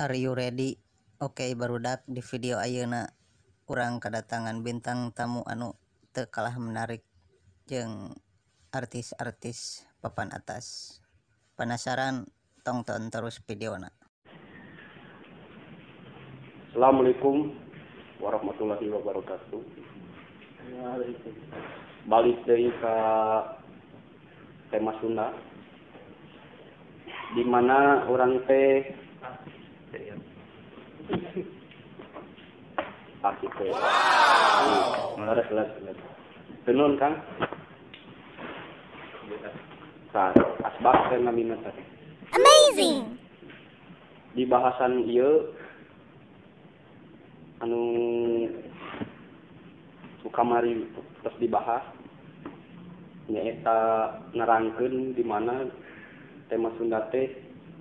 Are you ready? Oke, barudak di video ayeuna urang kedatangan bintang tamu anu teu kalah menarik jeung artis-artis papan atas. Penasaran? Tonton terus videona. Assalamualaikum warahmatullahi wabarakatuh. Balik deui ka tema Sunda, di mana orang teh pasti teh. Leres. Tenun Kang. Asbak teh namina teh. Amazing. Di bahasan ieu anu kamari terus dibahas nyaeta nerangkeun di mana tema Sunda teh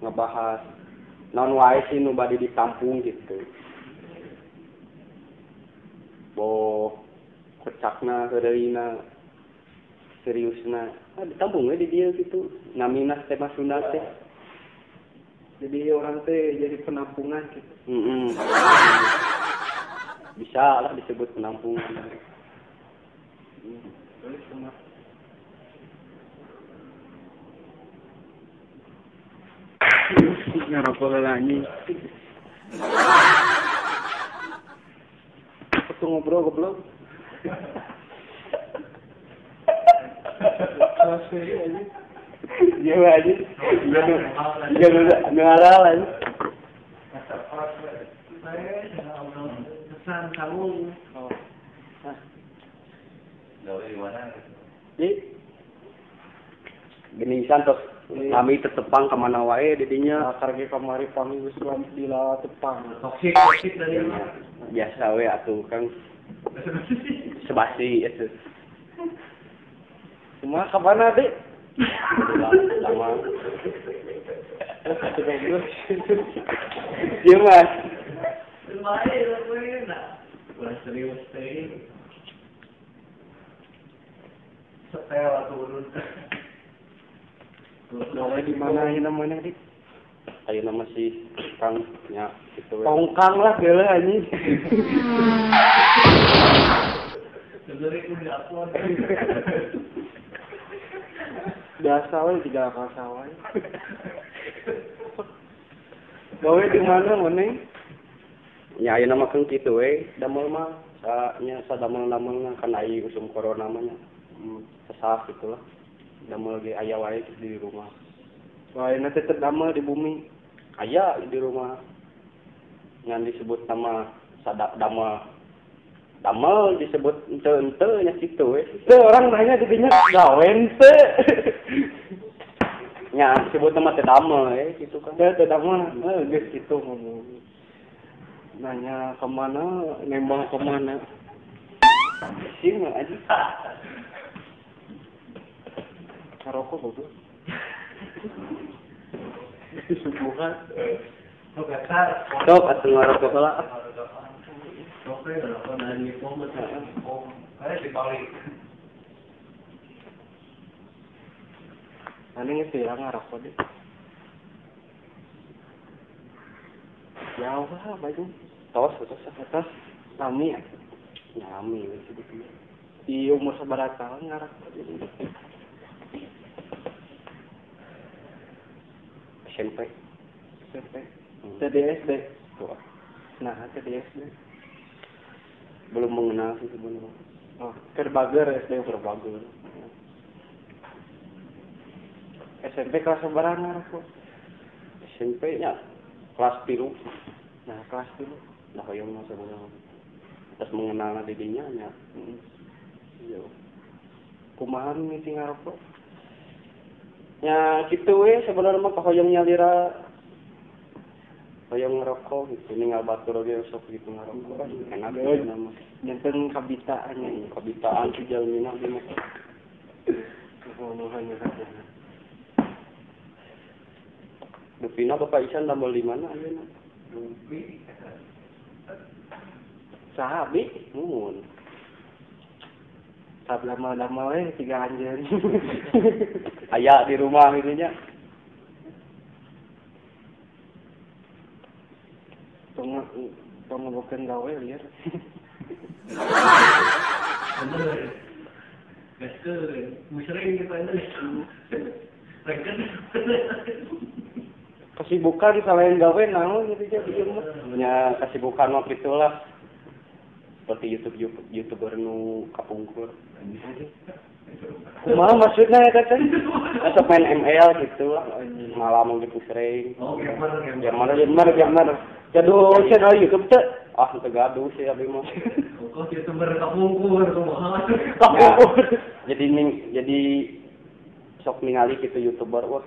ngebahas naon wae sih nu bade ditampung gitu. Boh kecakna heureuyna seriusna ditampung we di dieu gitu. Namina tema Sunda teh. Jadi orang teh jadi penampungan gitu. Bisa lah disebut penampungan. Ngarokok lagi. Aku ngobrol goblok. Iya aja. Jangan ngarang aja. Pesan kamu. Dari mana? Gini santos kami tetepang kemana wae didinya karge kamari kami geus dila tepang. Toksik dari biasa we atuh Kang. Sebasi itu. Cuma kapan Dik? Lama. Iya Mas. Lumayan lah gue enak. Udah serius teh. Setel atau urut. Kalau di mana ini namanya Dik? Ayo nama si Kang nya gitu. Tongkang lah geuleuh anjing. Sebenarnya udah upload. Biasa we tiga kasawan. Gawe di mana meneh? Ya ayeuna mah keung kitu we, damel mah nya sadamel-damelna kan aya usum corona mah nya. Sesah gitu lah. Damel ge aya wae di rumah. Wae teh terdamel di bumi. Aya di rumah. Ngan disebut nama damel. Damel disebut ente nya kitu we. Teu orang nanya didinya gawen teu. Nya disebut nama teh damel kitu kan. Teu damel, geus kitu ngomong. Nanya kemana, nembang kemana. Sing aja. Ngarokok goblok. Disubuhan. Sok atuh ngarokok heula. Oke, kalau nanya pom kayak dibalik. Ani ngetirang ngarokok deh. Jauh lah baju. Tos. Nami. Di umur seberapa tahun ngarokok jadi. SMP. TDSD. Nah, TDSD. Belum mengenal sih sebenarnya. Oh, Kerbager SD Kerbager. SMP kelas berapa ngarokok? SMP-nya kelas 3. Nah, kelas 3. Nah, hoyong mah sebenarnya. Terus mengenal didinya nya. Iya. Kumaha misi ngarokok? Ya gitu we sebenarnya mah hoyong nyalira hoyong ngerokok gitu ninggal batur ge sok gitu ngarokok enak we nama nyenteun kabitaannya kabitaan si jalmina ge mah ngonohan saja. Dupina Bapak Isan tambal di mana ayeuna? Dupi. Sahabi mun. Lama-lama we 3 anjeun. Aya di rumah gitu nya. tong bukan gawe liar. Bener. Gaskeun. Musering kita ini. Reken. Kesibukan selain gawe naon gitu aja di rumah. Nya kesibukan waktu itulah. Seperti YouTuber nu kapungkur. Kumaha maksudnya ya Teh? Asal main ML gitu lah. Malam gitu sering. Oh, Gamer. Gaduh channel YouTube teh. Ah, teu gaduh sih abi mah. Kok YouTuber kapungkur kumaha? Jadi sok ningali gitu YouTuber wah.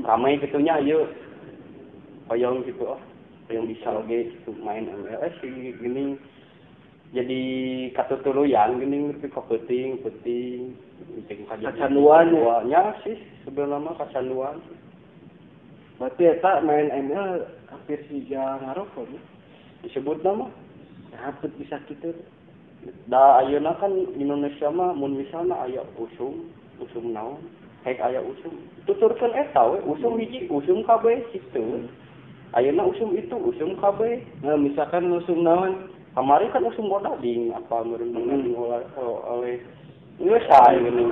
Ramai gitunya ieu. Hoyong gitu hoyong bisa oge gitu main ML sih gini. Jadi katutuluyan gini ngerti penting kacanduan nya sih sebenarnya kacanduan. Berarti eta main ML hampir siga ngarokok ya. Disebut nama hampir bisa gitu. Da ayeuna kan Indonesia mah mun misalna aya usum naon haek aya usum tuturkeun eta we usum hiji usum kabeh kitu. Ayeuna usum itu usum kabeh. Nah misalkan usum naon kamari kan usum bodading apa meureun oleh ieu sae geuning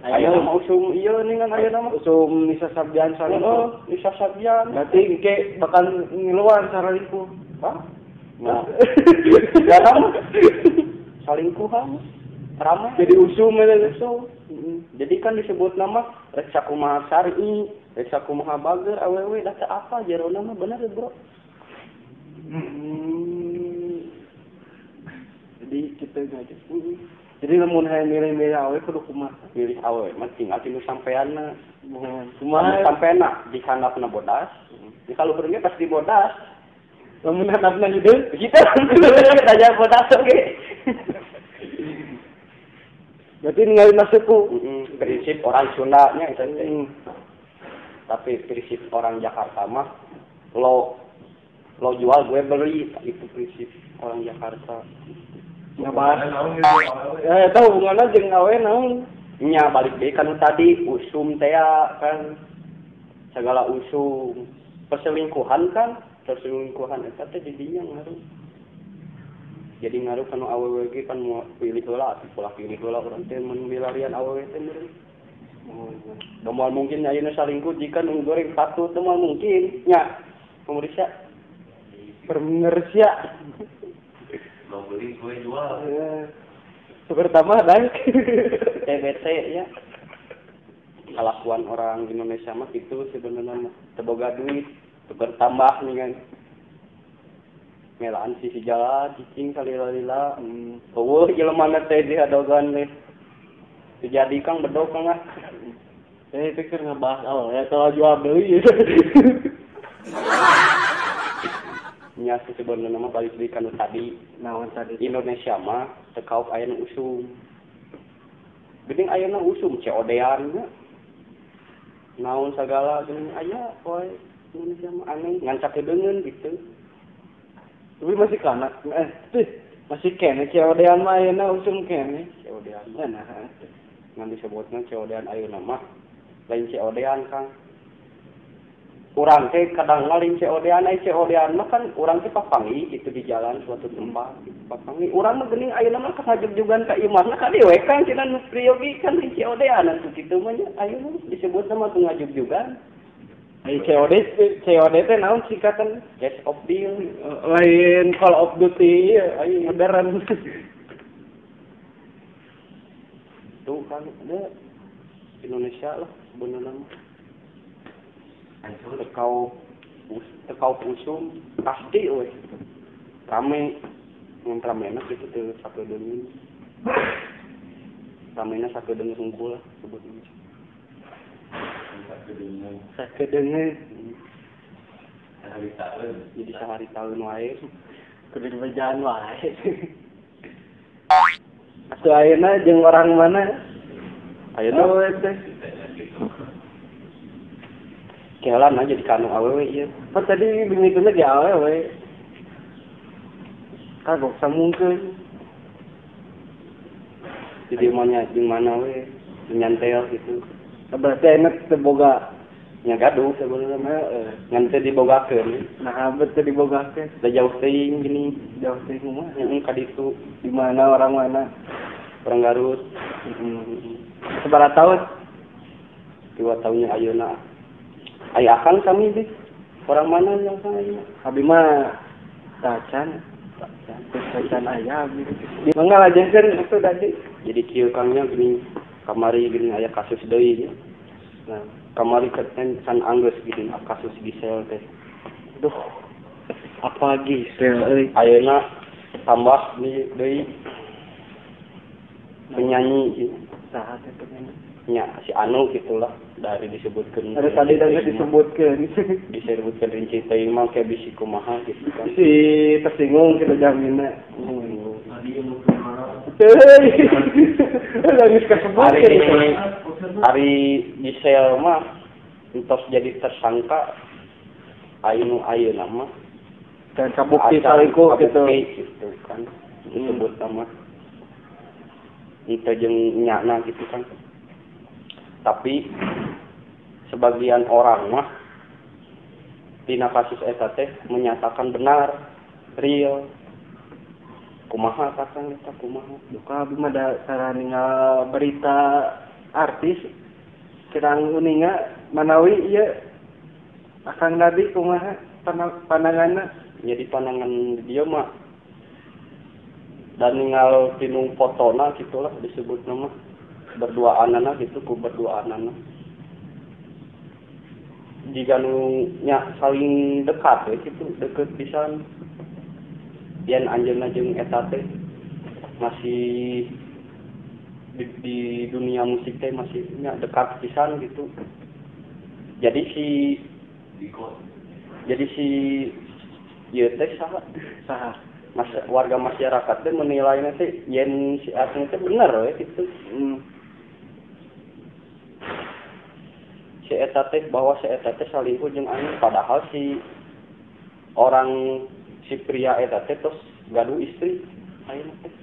ayeuna mah usum ieu ningan ayeuna mah usum Nisa Sabdian salingkuh. Nisa Sabdian berarti ke bakal ngiluan saralingkuh. Hah? Nah. Jarang salingkuhan ramai jadi usum usum. Jadi kan disebut nama reksa kumaha syar'i, reksa kumaha bager awewe data apa jarona mah bener ya, Bro. Jadi kita aja. Jadi lamun hayang milih-milih awewe kudu kumaha? Milih awewe mah tinggal tinu sampeanna. Kumaha sampeanna di handapna bodas. Di kaluhurna ge pasti bodas. Lamun handapna hideung, kita tanya bodas oge. Berarti ningali nasibku. Prinsip orang Sundanya itu. Tapi prinsip orang Jakarta mah lo jual gue beli, itu prinsip orang Jakarta. Ngabahas. Tahu hubunganna jeung awe naon? Nya balik deui kan tadi usum teh kan segala usum. Perselingkuhan eta teh didinya ngaruh. Jadi ngaruh kan awewe ge kan mau pilih heula pilih heula urang teh mun milarian awewe teh meureun. Moal mungkin ayeuna salingkuh jika nu goreng satu teh moal mungkin nya. Pemeriksa. Permersia. Mau beli gue jual. Pertama dan TBT ya. Kelakuan orang Indonesia mah gitu sebenarnya teu boga duit, teu bertambah nih kan. Melaan sisi jalan, cicing kalila-lila. Jelema teh dihadogan teh. Terjadi kang bedog kang ah. Pikir ngebahas ya kalau jual beli. Nya sebenarnya mah balik deui kana tadi. Naon tadi? Indonesia mah teu kaok aya nu usum. Geuning ayeuna usum COD-an nya. Naon sagala geuning aya poe Indonesia mah aneh ngancak deungeun gitu. Tapi masih kanak, masih kene COD-an mah ayeuna usum kene. COD-an nah. Ngan disebutna COD-an ayeuna mah lain COD-an Kang. Urang teh kadang lain COD-an mah kan urang teh papangi itu di jalan suatu tempat papangi. Urang mah geuning ayeuna mah kasajug-jugan ka imahna ka dewe kan cenah nu priyogi kan lain COD-an atuh kitu mah nya ayeuna disebutna mah teu ngajug-jugan. COD teh naon singkatan? Cash of deal. Lain Call of Duty, modern. Tuh kan ada Indonesia lah sebenarnya. Tekau usum pasti weh. Rame ramena gitu teh sakedeung. Ramena sakedeung sungkul lah sebutnya. Sakedeung jadi sehari tahun wae kudu dibejahan wae. Atuh ayeuna jeung orang mana? Ayeuna we teh. Kelan aja di kanu awewe ieu. Kan tadi bingituna ge awewe. Kagok samungkeun. Jadi maunya jeung mana we nyantel gitu. Berarti enak teu boga nya gaduh sebenarnya ngan teu dibogakeun. Nah, betul dibogakeun. Da jauh teuing gini. Jauh teh kumaha? Ka ditu Di mana orang mana? orang Garut. Seberapa tahun? 2 tahunnya ayeuna. Aya akang kami deh. Orang mana yang sana ini? Abi mah tacan. Tacan aya abi. Di mangga lajengkeun itu tadi. Jadi kieu kangnya gini kamari gini aya kasus deui nya. Nah, kamari kan anggeus gini kasus Gisel teh. Duh. Apa Gisel euy? Ayeuna tambah di deui penyanyi gitu. Saha teh penyanyi? Nya si Anu gitulah dari disebutkeun. Ada tadi dan disebutkeun. Disebutkeun rinci teuing mah kayak bisi kumaha gitu kan. Si tersinggung kita jaminna. Tadi yang mau kemana? Hei. Lagi kasebut. Ari Gisel mah entos jadi tersangka ayeuna mah Dan kabukti salingkuh gitu. Gitu kan. Disebut nama. Itu jeung nyana gitu kan. Tapi sebagian orang mah dina kasus eta teh menyatakan benar, real. Kumaha kakang eta kumaha? Duka abi mah da cara ningal berita artis kirang uninga manawi ieu Akang Nadi kumaha pandanganna? Jadi pandangan dia mah dan ningal tinu fotona gitulah disebut nama berduaanana gitu ku berduaanana. Jika nu nya saling dekat we gitu deket pisan. Yen anjeunna jeung eta teh masih di dunia musik teh masih nya dekat pisan gitu. Jadi si ieu teh saha? Warga masyarakat teh menilainya teh yen si Ateng teh bener we gitu. Si eta teh bahwa si eta teh salingkuh jeung anu padahal si pria eta teh tos gaduh istri ayeuna teh.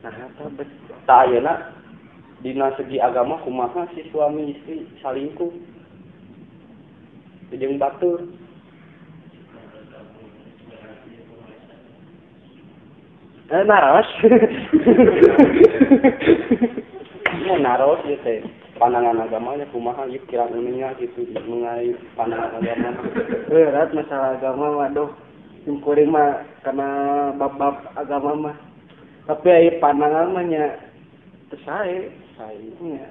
Nah, eta Tah ayeuna dina segi agama kumaha si suami istri salingkuh. Jeung batur. Naros. Ya naros ieu teh pandangan agamanya kumaha ieu kirang uninga gitu mengenai pandangan agama. Berat masalah agama waduh. Kuring mah karena bab-bab agama mah. Tapi aya pandangan mah nya teu sae. Sae. Nya